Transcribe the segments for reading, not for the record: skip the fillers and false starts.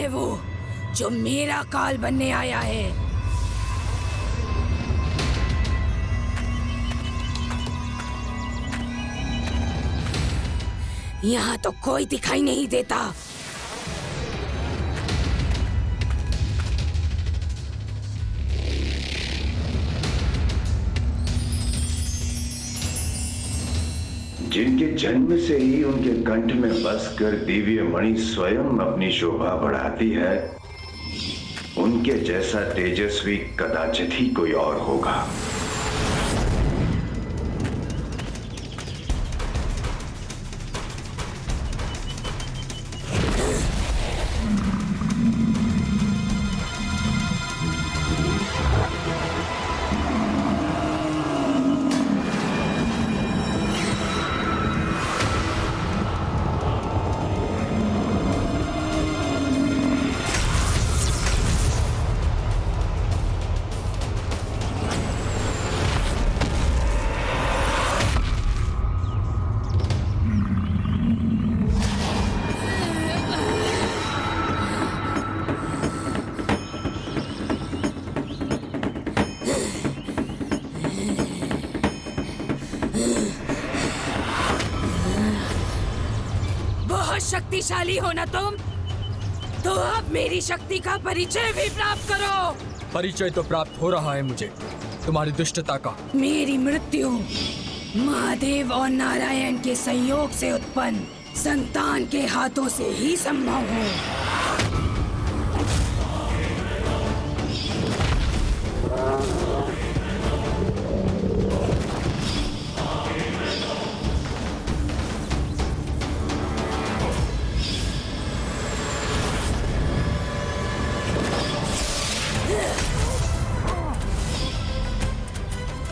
है वो जो मेरा काल बनने आया है? यहाँ तो कोई दिखाई नहीं देता। जिनके जन्म से ही उनके कंठ में बसकर दिव्य मणि स्वयं अपनी शोभा बढ़ाती है, उनके जैसा तेजस्वी कदाचित ही कोई और होगा। शक्तिशाली हो ना तुम, तो अब मेरी शक्ति का परिचय भी प्राप्त करो। परिचय तो प्राप्त हो रहा है मुझे तुम्हारी दुष्टता का। मेरी मृत्यु महादेव और नारायण के संयोग से उत्पन्न संतान के हाथों से ही संभव हो।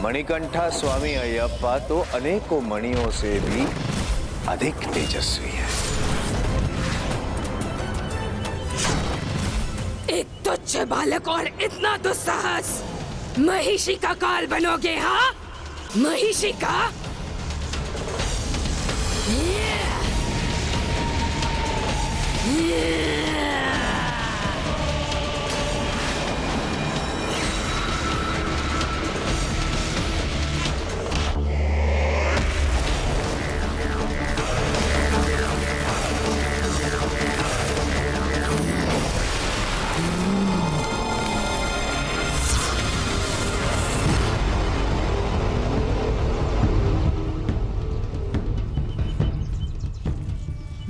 मणिकंठा स्वामी अयप्पा तो अनेकों मणियों से भी अधिक तेजस्वी है। एक तुच्छ बालक और इतना दुस्साहस! महिषी का काल बनोगे? हाँ, महिषी का?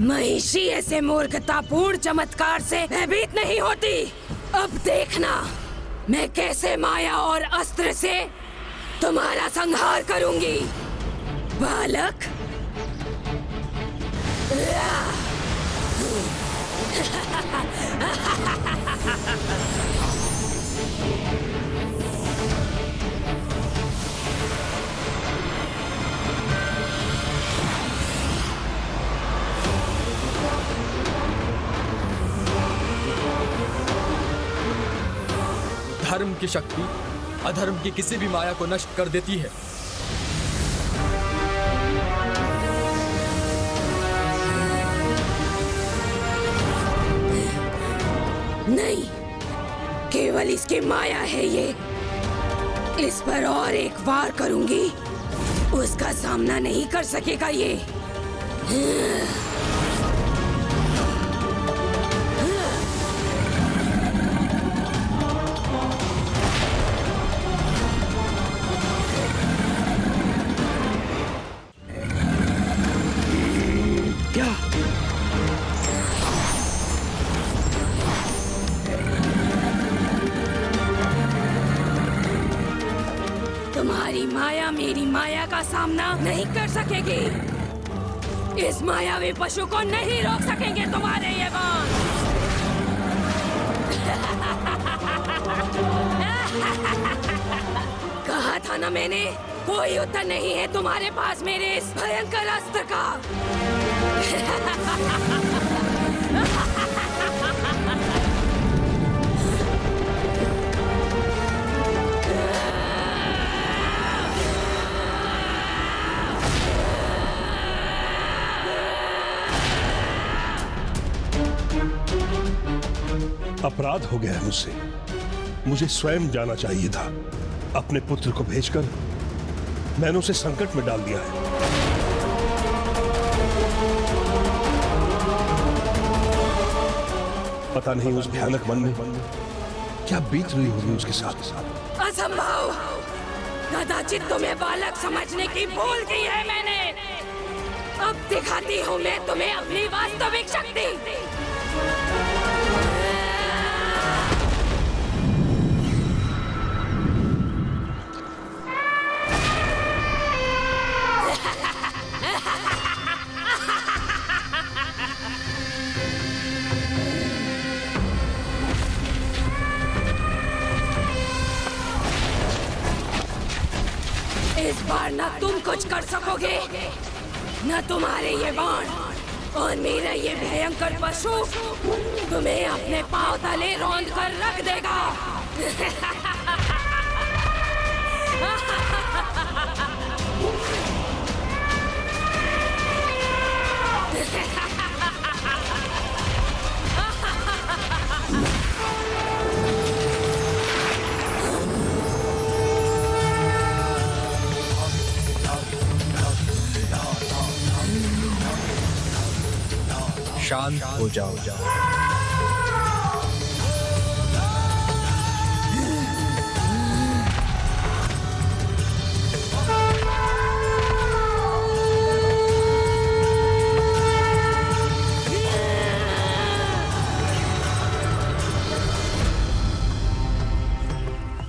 महिषी ऐसे मूर्खतापूर्ण चमत्कार से भयभीत नहीं होती। अब देखना मैं कैसे माया और अस्त्र से तुम्हारा संहार करूंगी, बालक। धर्म की शक्ति अधर्म की किसी भी माया को नष्ट कर देती है। नहीं, केवल इसकी माया है ये। इस पर और एक वार करूंगी, उसका सामना नहीं कर सकेगा ये। तुम्हारी माया मेरी माया का सामना नहीं कर सकेगी। इस मायावी पशु को नहीं रोक सकेंगे तुम्हारे ये बाण। कहा था ना मैंने, कोई उत्तर नहीं है तुम्हारे पास मेरे इस भयंकर अस्त्र का। अपराध हो गया है मुझसे। मुझे स्वयं जाना चाहिए था। अपने पुत्र को भेजकर मैंने उसे संकट में डाल दिया है। पता नहीं उस भयानक वन में क्या बीत रही होगी उसके साथ। असंभव! कदाचित तुम्हें बालक समझने की भूल की है मैंने। अब दिखाती हूँ मैं तुम्हें अपनी वास्तविक शक्ति। इस बार न तुम कुछ कर सकोगे, न तुम्हारे ये बाण और मेरा ये भयंकर पशु तुम्हें अपने पांव तले रौंद कर रख देगा। शांत हो जाओ।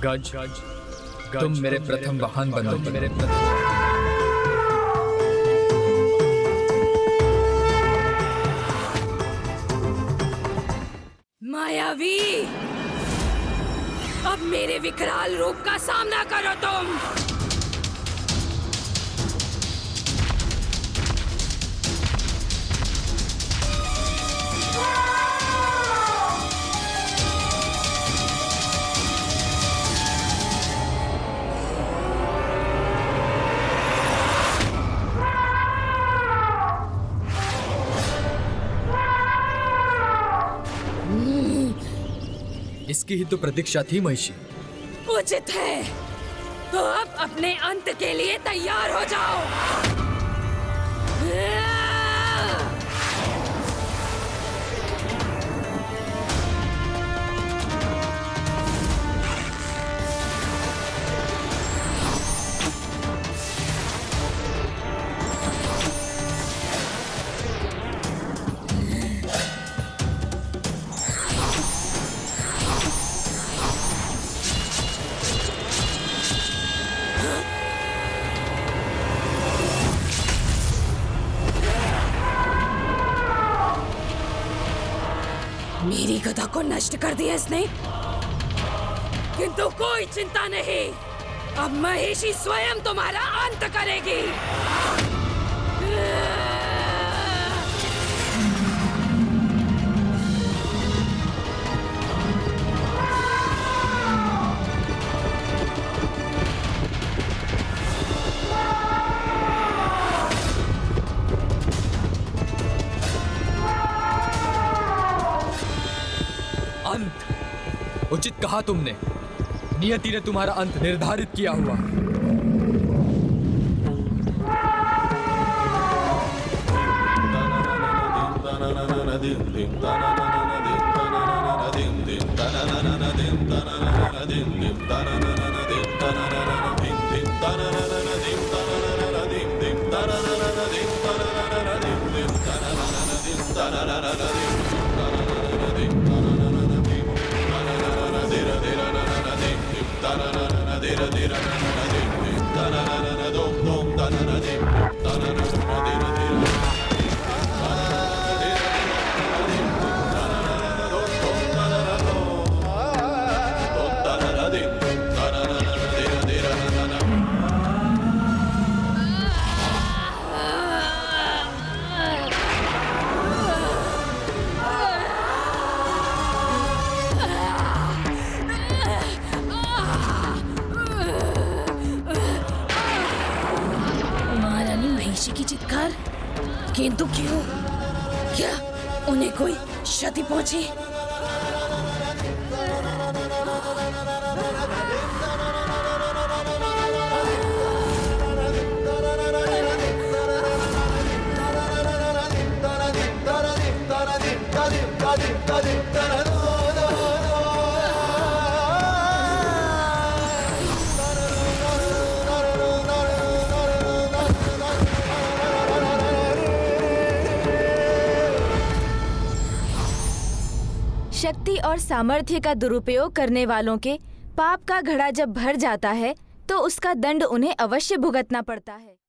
गज, तुम मेरे प्रथम वाहन बनो। मायावी, अब मेरे विकराल रूप का सामना करो तुम। इसकी ही तो प्रतीक्षा थी महिषी। उचित है, तो अब अपने अंत के लिए तैयार हो जाओ। मेरी गदा को नष्ट कर दिया इसने, किंतु कोई चिंता नहीं, अब महिषी स्वयं तुम्हारा अंत करेगी। अंत उचित कहा तुमने। नियति ने तुम्हारा अंत निर्धारित किया हुआ। की चित्कार, किंतु क्यों? क्या उन्हें कोई क्षति पहुंची? शक्ति और सामर्थ्य का दुरुपयोग करने वालों के पाप का घड़ा जब भर जाता है तो उसका दंड उन्हें अवश्य भुगतना पड़ता है।